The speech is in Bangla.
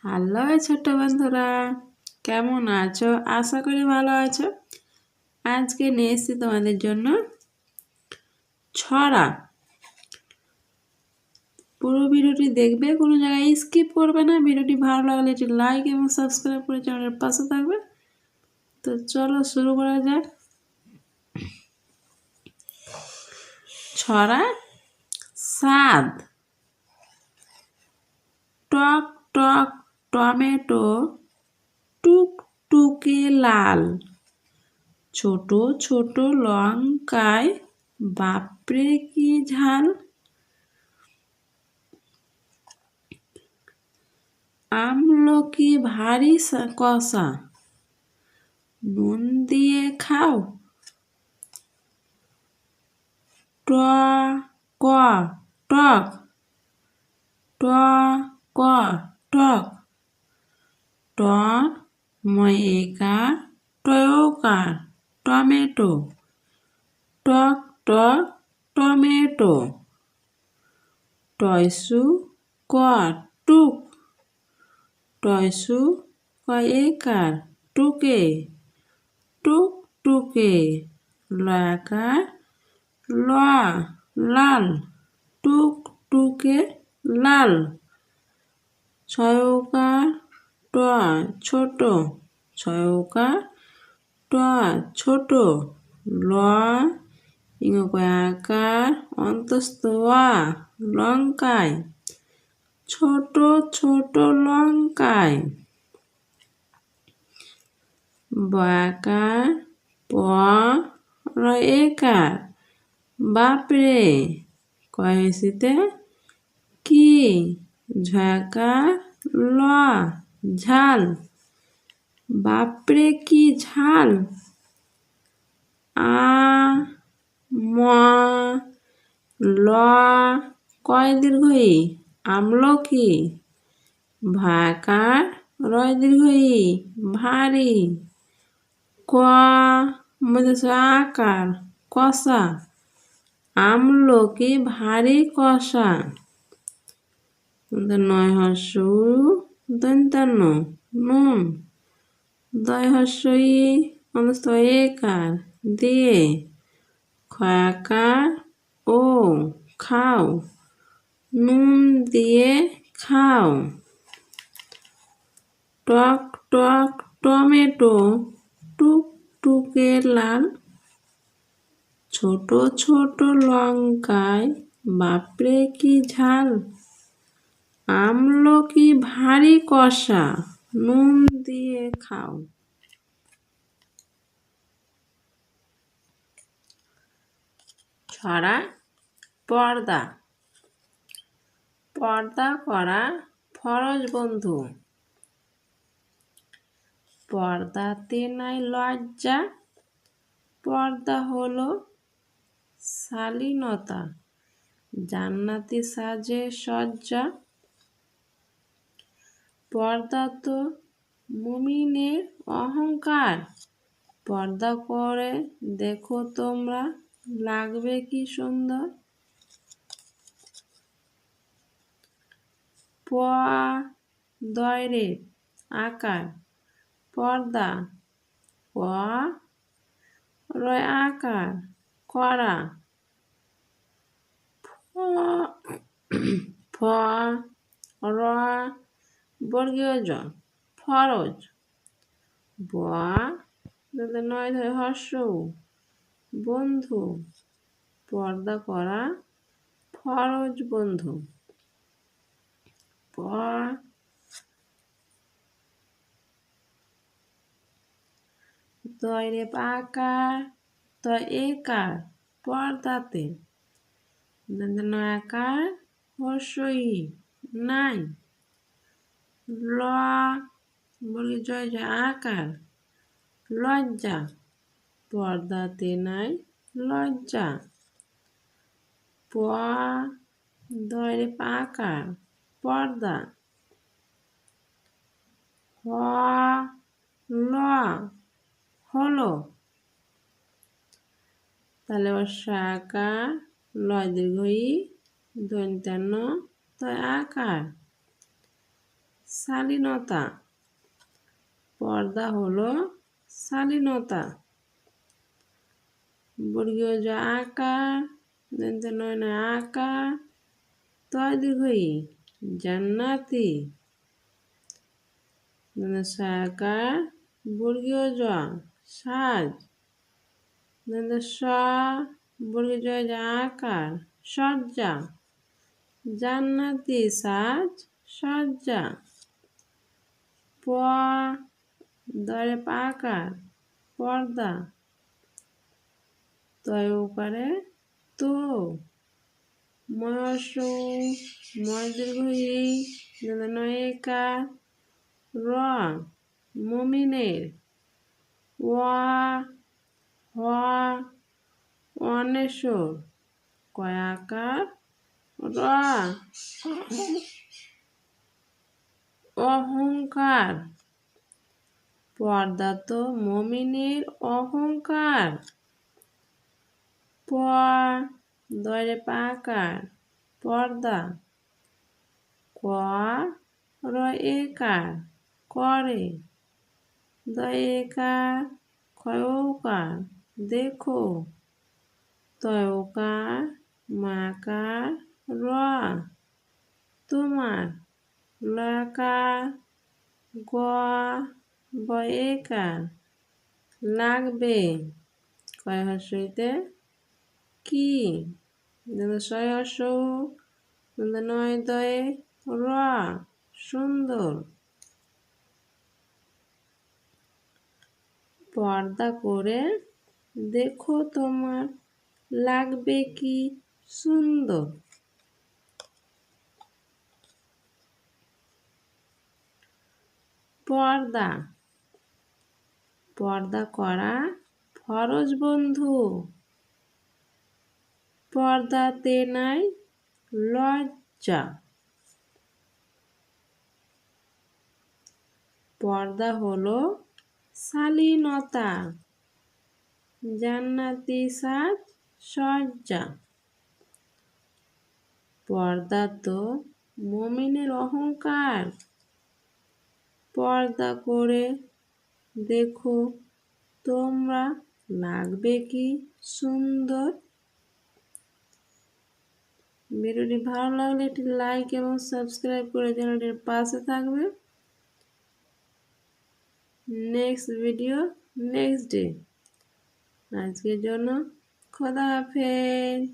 হ্যালো ছোট্ট বন্ধুরা, কেমন আছো? আশা করি ভালো আছো। আজকে নিয়ে এসেছি তোমাদের জন্য ছড়া। পুরো ভিডিওটি দেখবে, কোনো জায়গায় স্কিপ করবে না। ভিডিওটি ভালো লাগলে একটি লাইক এবং সাবস্ক্রাইব করে চ্যানেলের পাশে থাকবে। তো চলো শুরু করা যাক। ছড়া স্বাদ। টক টক টমেটো, টুকটুকে লাল, ছোট ছোট লঙ্কায় বাপরে কি ঝাল। আমলকি ভারী কষা, নুন দিয়ে খাও। ট ক টক, ট ক টক, ট ময়িকার টয়কার টমেটো, টক টক টমেটো। টয়সু ক টুক, টয়সু কয়েকার টুকে, টুক টুকে। লয়াকার ল লাল, টুক টুকে লাল। ছয়কার ট ছোট, ছয়কার ট ছোট। ল ইঙ্গকার অন্তস্থ আ লঙ্কায়, ছোট ছোট লঙ্কায়। বয়াকার প রয়েকার বাপরে কয়েছিতে কি। ঝয়াকার ল ঝাল, বাপরে কি ঝাল। আ ম ল কয় দীর্ঘই আমলকি, ভাকার রয় দীর্ঘই ভারী। ক আকার কষা, আমলকি ভারী কষা। নয় হর্ষু দন্তান্ন নুন, দয় হর্ষই অনস্থ একার দিয়ে। খয়াকার ও খাও, নুন দিয়ে খাও। টক টক টমেটো, টুকটুকে লাল, ছোট ছোট লঙ্কায় বাপরে কি ঝাল। আমলকি ভারী কষা, নুন দিয়ে খাও। ছড়া পর্দা। পর্দা করা ফরজ বন্ধু, পর্দাতে নাই লজ্জা। পর্দা হলো শালীনতা, জান্নাতি সাজে সজ্জা। পর্দা তো মুমিনের অহংকার, পর্দা করে দেখো তোমরা লাগবে কি সুন্দর। প দয়রে আকার পর্দা, প রয় আকার করা। ফ র বর্গীয় জ ফরজ। ব নয় ধরে হর্ষ বন্ধু, পর্দা করা ফরজ বন্ধু। প দয়রে পাকার ত একার পর্দাতে, নয়াকার হর্ষই নাই। ল বলি জয় জয় আকার লজ্জা, পর্দাতে নাই লজ্জা। প দয়রে পাকার পর্দা। হ ল হলো, তাহলে সাকার লয় দীর্ঘই দন্তান্ন তয় আকার। শালীনতা। পর্দা হলো শালীনতা। বর্গীয় জ আকার, দন্ত্য নয় নয় আকার, তয় দীর্ঘই জান্নাতি। সাকার, বর্গীয় জ সাজ, দন্ত্য স, বর্গীয় জ জ আকার, সজ্জা। জান্নাতি সাজ সজ্জা। প, দরে পাকার, পর্দা। তয় উকারে তো। ময়সু, ময় দীর্ঘই নয় একার, র, মমিনের। ওয়া, হ, অনেশ্বর, কয় আকার, র, অহংকার। পর্দা তো মমিনের অহংকার। প, দরে পাকার, পর্দা। ক, র একার, করে। দয় একার, ক্ষয় ওকার, দেখো। তয় ওকার, মাকার, র, তোমার। লকার, গ, ব একার, লাগবে। কয় হস্যইতে কি। ছয় হস্য, নয় দয়ে র, সুন্দর। পর্দা করে দেখো তোমার লাগবে কি সুন্দর। পর্দা। পর্দা করা ফরজ বন্ধু। পর্দাতে নাই লজ্জা। পর্দা হলো শালীনতা। জান্নাতি সাজ সজ্জা। পর্দা তো মুমিনের অহংকার। পর্দা করে দেখো তোমরা লাগবে কি সুন্দর। ভিডিওটি ভালো লাগলে একটি লাইক এবং সাবস্ক্রাইব করে চ্যানেলটির পাশে থাকবে। Next video next day. আজকের জন্য খোদা হাফেজ।